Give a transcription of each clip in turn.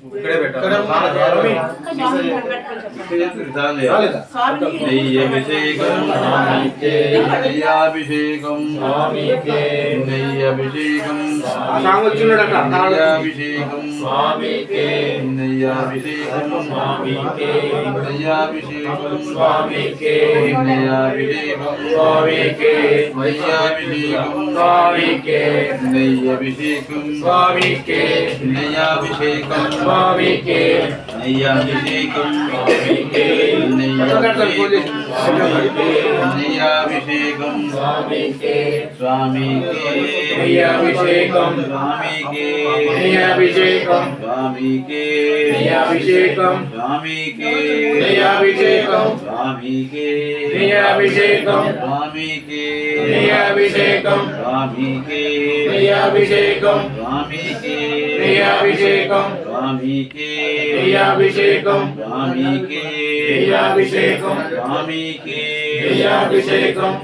ఇక్కడే పెట్టాలి నెయ్యభిషేకం నెయ్యాభిషేకం నెయ్యభిషేకం నెయ్యాభిషేకం నెయ్యాభిషేకం నెయ్యాభిషేకం నెయ్యాభిషేకం నెయ్యాభిషేకం నెయ్యాభిషేకం స్వామికే నెయ్యాభిషేకం నెయ్యాభిషేకం స్వామికే నెయ్యాభిషేకం స్వామికే నెయ్యాభిషేకం స్వామికే నెయ్యాభిషేకం స్వామికే నెయ్యాభిషేకం స్వామికే నెయ్యాభిషేకం స్వామికే నెయ్యాభిషేకం స్వామికే నెయ్యాభిషేకం స్వామికే నెయ్యాభిషేకం స్వామికే నెయ్యాభిషేకం స్వామికే నెయ్యాభిషేకం స్వామికే నెయ్యాభిషేకం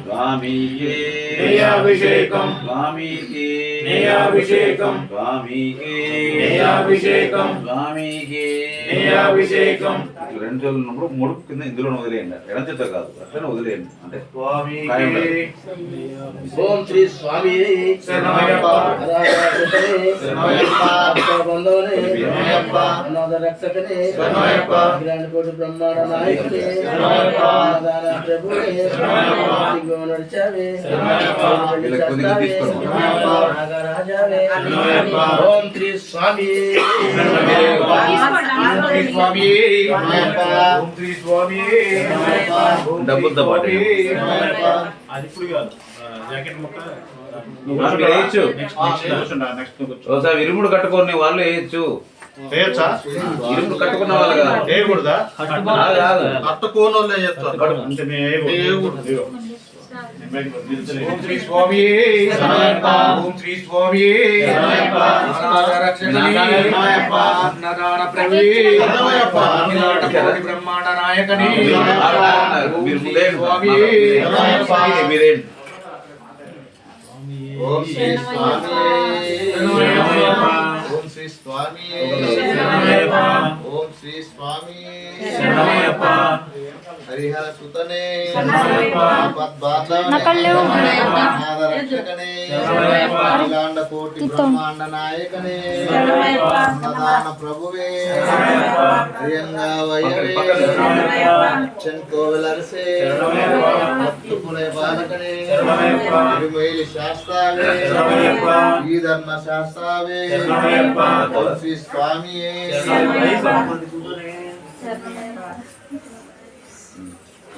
స్వామికే నెయ్యాభిషేకం స్వామికే నెయ్యాభిషేకం స్వామికే నెయ్యాభిషేకం స్వామికే నెయ్యాభిషేకం రెండు చేతులు ఉన్నప్పుడు మూడు కింద ఇందులోనే వదిలేయండి ఎడం చేత కాదు అట్లనే వదిలేయండి అంటే ఓం శ్రీ స్వామి శరణమయ్యప్ప శరణమయ్యప్ప బంధవనే శరణమయ్యప్ప అనాథ రక్షకనే శరణమయ్యప్ప గ్రాండ్కోటి బ్రహ్మాండ నాయకుడే శరణమయ్యప్ప అన్నదాన ప్రభువే శరణమయ్యప్ప దిగో నడిచావే శరణమయ్యప్ప శరణమయ్యప్ప నాగరాజావే శరణమయ్యప్ప ఓం శ్రీ స్వామి శరణమయ్యప్ప ఓం శ్రీ స్వామి ఓం శ్రీ స్వామి డబ్బులతో పాటు అది ఇప్పుడు కాదు జాకెట్ ముక్క వేయచ్చు ఒకసారి ఇరుముడు కట్టుకొని వాళ్ళు వేయచ్చు వేయచ్చా ఇరుముడు కట్టుకున్న వాళ్ళు కదా వేయకూడదా కట్టుకోనోళ్ళే చేస్తారు అంటే మేము వేయకూడదు ఓం శ్రీ స్వామి శరణమయ్యప్ప ఓం శ్రీ స్వామి శరణమయ్యప్ప అనాథ రక్షకనే శరణమయ్యప్ప అన్నదాన ప్రభువే శరణమయ్యప్ప కోటి బ్రహ్మాండ నాయకనే మీరు ముందే స్వామి శరణమయ్యప్ప మీరేంటి ఓం శ్రీ స్వామి శరణమయ్యప్ప ఓం శ్రీ స్వామి శరణమయ్యప్ప ఓం శ్రీ స్వామి శరణమయ్యప్ప హరిహర సుతనే శరణమయ్యప్ప పద్బాంధవనే అనాథ రక్షకనే శరణమయ్యప్ప అఖిలాండ కోటి బ్రహ్మాండ నాయకనే శరణమయ్యప్ప అన్నదాన ప్రభువే శరణమయ్యప్ప హరియంగా వయ్యవే శరణమయ్యప్ప చెంకోవెలర్సే శరణమయ్యప్ప భక్తుపులే బాలకనే శరణమయ్యప్ప తిరుమేలి శాస్త్రావే శరణమయ్యప్ప ఈ ధర్మ శాస్త్రావే శరణమయ్యప్ప ఓం శ్రీ స్వామియే శరణమయ్యప్ప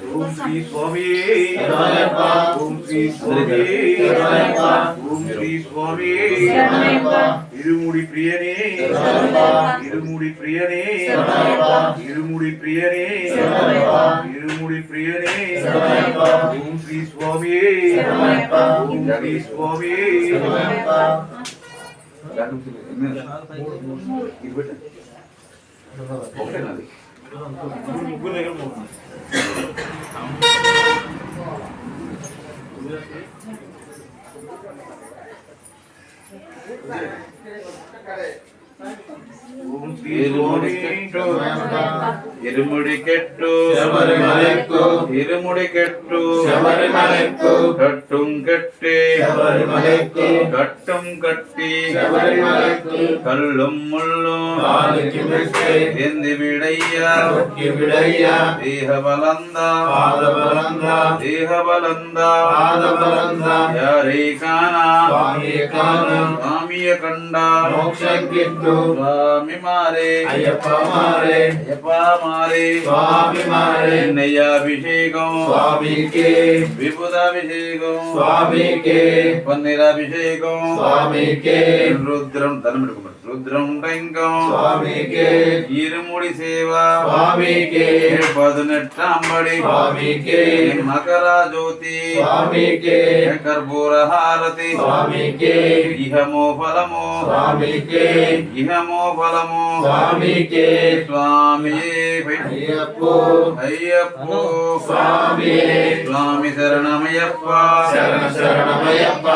ఓం శ్రీ స్వామి శరణమయ్యప్ప ఓం శ్రీ స్వామి శరణమయ్యప్ప ఓం శ్రీ స్వామి శరణమయ్యప్ప ఇరుముడి ప్రియనే శరణమయ్యప్ప ఇరుముడి ప్రియనే శరణమయ్యప్ప ఇరుముడి ప్రియనే శరణమయ్యప్ప ఇరుముడి ప్రియనే శరణమయ్యప్ప ఓం శ్రీ స్వామి శరణమయ్యప్ప ఓం శ్రీ స్వామి శరణమయ్యప్ప ఒకటేనది ముగ్గురు దగ్గర ఓం శ్రీ స్వామి శరణమయ్యప్ప ఇరుముడి కెట్టు శబరిమలెక్కు ఇరుముడి కెట్టు శబరిమలెక్కు కట్టుం కట్టి శబరిమలెక్కు కట్టం కట్టి శబరిమలెక్కు కళ్ళుం ముళ్ళు కాలికి మెట్టే ఎంది విడయ్యా ఒక్కి విడయ్య దేహబలంద పాదబలంద దేహబలంద పాదబలంద యారేకాన స్వామియ కాన స్వామియ కండ మోక్షం గిట్టు స్వామి మారే అయ్యప్ప మారే అయ్యప్ప మారే స్వామి మారే నెయ్యాభిషేకం స్వామికే విభుదాభిషేకం స్వామికే పన్నీరాభిషేకం స్వామికే రుద్రం ధనం పెట్టుకోండి రుద్రం టంకం స్వామికే ఇరుముడి సేవ స్వామికే పదునెట్టాంబడి స్వామికే మకర జ్యోతి స్వామికే కర్పూర హారతి స్వామికే ఇహమో ఫలము స్వామికే ఇహమో ఫలము స్వామికే స్వామి అయ్యప్పో అయ్యప్పో స్వామియే స్వామి శరణమయ్యప్ప శరణ శరణమయ్యప్ప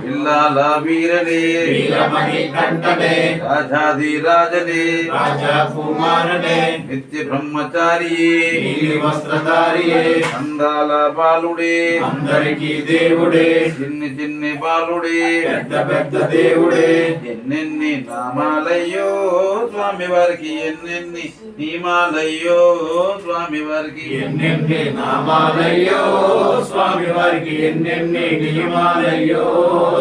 ఇల్లాల వీరనే వీరమణి కంఠనే రాజాధిరాజనే రాజకుమారనే నిత్య బ్రహ్మచారియే నీలి వస్త్రధారియే అందాల బాలుడే అందరికీ దేవుడే చిన్ని చిన్ని బాలుడే పెద్ద పెద్ద దేవుడే ఎన్నెన్ని నామాలయ్యో స్వామి వారికి ఎన్నెన్ని నియమాలయ్యో స్వామి వారికి ఎన్నెన్ని నామాలయ్యో స్వామి వారికి ఎన్నెన్ని నియమాలయ్యో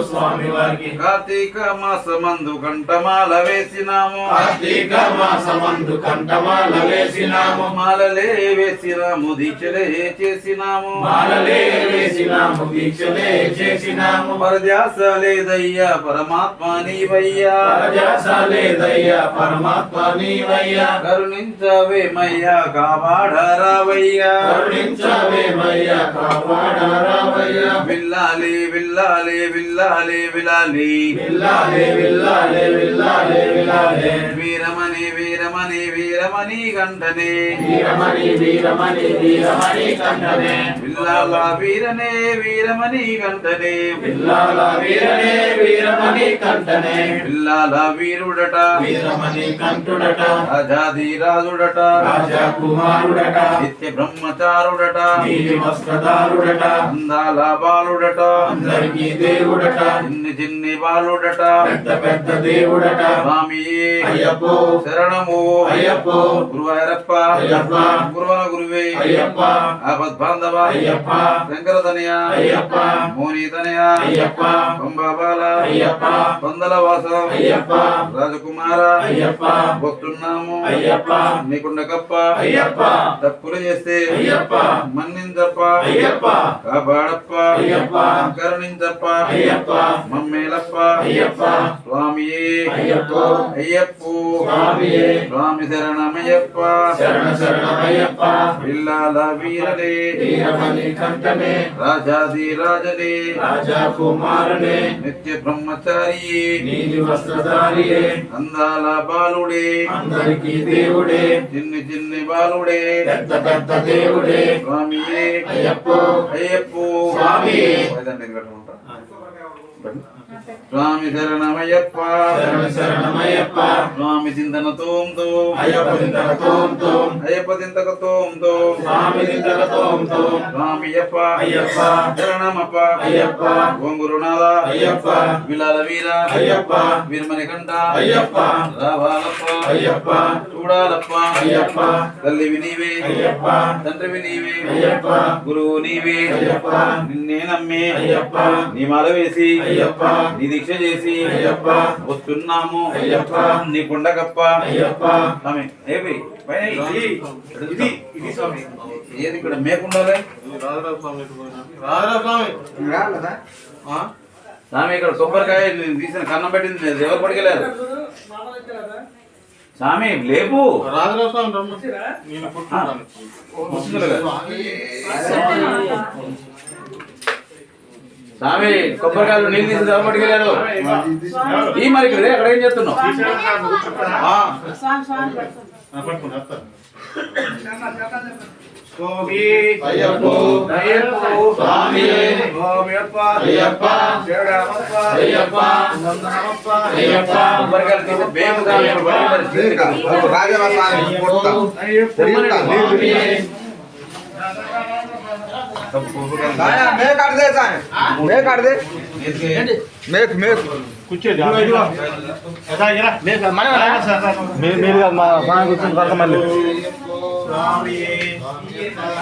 స్వామి వారికి కార్తీక మాసమందు కంఠమాల వేసినాము కార్తీక మాసమందు కంఠమాల వేసినాము మాలలే వేసినాము దీక్షలే చేసినాము మాలలే వేసినాము దీక్షలే చేసినాము పరధ్యాస లేదయ్యా పరమాత్మ నీవయ్యా పరధ్యాస లేదయ్యా పరమాత్మ నీవయ్యా కరుణించవేమయ్యా కాపాడరావయ్యా కరుణించవేమయ్యా కాపాడరావయ్యా విల్లాలి విల్లాలి విల్లాలి విలాలి విల్లాలే విల్లాలే విల్లాలే విల్లాలే వీరమణి వీరమణి వీరమణి కంఠనే వీరమణి వీరమణి వీరమణి కంఠనే విల్లాల వీరనే వీరమణి కంఠనే విల్లాల వీరనే వీరమణి కంఠనే విల్లాల వీరుడట వీరమణి కంఠుడట రాజాధిరాజుడట రాజకుమారుడట నిత్య బ్రహ్మచారుడట నీలి వస్త్రధారుడట అందాల బాలుడట అందరికీ దేవుడట చిన్ని చిన్ని బాలుడట పెద్ద పెద్ద దేవుడట స్వామియే అయ్యప్పో శరణము అయ్యప్పో గురువాయరప్ప అయ్యప్ప గురువన గురువే అయ్యప్ప ఆపద్బాంధవ అయ్యప్ప శంకరతనయ అయ్యప్ప మోనితనయ అయ్యప్ప పంబాబాల అయ్యప్ప పందలవాస అయ్యప్ప రాజకుమార అయ్యప్ప వస్తున్నాము అయ్యప్ప నీకుండకప్ప అయ్యప్ప తప్పులు చేస్తే అయ్యప్ప మన్నించప్ప అయ్యప్ప కాపాడప్ప అయ్యప్ప కరుణించప్ప అయ్యప్ప మమ్మేలప్ప అయ్యప్ప స్వామియే అయ్యప్పో అయ్యప్పో స్వామియే స్వామి శరణమయ్యప్ప శరణ శరణమయ్యప్ప విల్లాల వీరనే వీరమణి కంఠనే రాజాధిరాజనే రాజకుమారనే నిత్య బ్రహ్మచారియే నీలి వస్త్రధారియే అందాల బాలుడే అందరికీ దేవుడే చిన్ని చిన్ని బాలుడే పెద్ద పెద్ద దేవుడే స్వామియే అయ్యప్పో అయ్యప్పో స్వామియే స్వామి శరణమయ్యప్ప శరణ శరణమయ్యప్ప స్వామి చింతన తోంతో అయ్యప్ప దింతక తోం తోం అయ్యప్ప చింతక తోంతో స్వామి దింతక తోం తోం స్వామియప్ప అయ్యప్ప శరణమప్ప అయ్యప్ప ఓం గురునాథ అయ్యప్ప విలాల వీర అయ్యప్ప వీరమణి కంఠ అయ్యప్ప రావాలప్ప అయ్యప్ప చూడాలప్ప అయ్యప్ప తల్లివి నీవే అయ్యప్ప తండ్రివి నీవే అయ్యప్ప గురువు నీవే అయ్యప్ప నిన్నే నమ్మి అయ్యప్ప నీ మాల వేసి అయ్యప్ప నీ దీక్ష చేసి అయ్యప్ప వస్తున్నాము అయ్యప్ప నీ కొండకప్ప అయ్యప్ప స్వామి ఏవి పైన ఇది ఇది స్వామి ఏది ఇక్కడ మేకుండాలి రాజరాజ స్వామి రాజరాజ స్వామి స్వామి ఇక్కడ కొబ్బరికాయ నేను తీసిన కన్నం పెట్టింది ఎవరు పడికెళ్ళారు స్వామి లేపు రాజరాజ స్వామి నేను కూర్చుంటాను ముసుగులుగా. స్వామి కొబ్బరికాయలు నీళ్ళు తీసి ఎవరు పడికెళ్ళారు ఈ మరి ఇక్కడ అక్కడ ఏం చేస్తున్నావు పట్టుకుని స్వామి అయ్యప్పో అయ్యప్పో స్వామియే స్వామియప్ప అయ్యప్ప శరణమప్ప అయ్యప్ప వందనమప్ప అయ్యప్ప కొబ్బరికాయలు తీసి బేగు స్వామి ఇక్కడ పడికెళ్ళారు. స్వామియే కూర్చోండి మీరు మా కూర్చొని పడక మళ్ళీ స్వామియే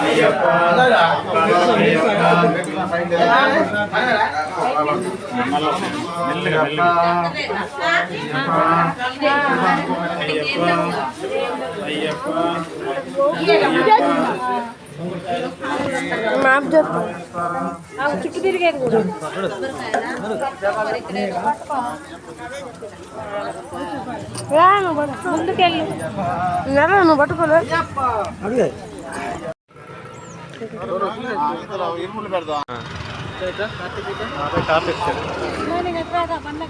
అయ్యప్ప మెల్లగా మెల్లగా మాప్ చెప్పు చుట్టూ తిరిగేది కూడా ముందుకెళ్ళి నువ్వు పట్టుకోలే ఇరుములు పెడదాం బండ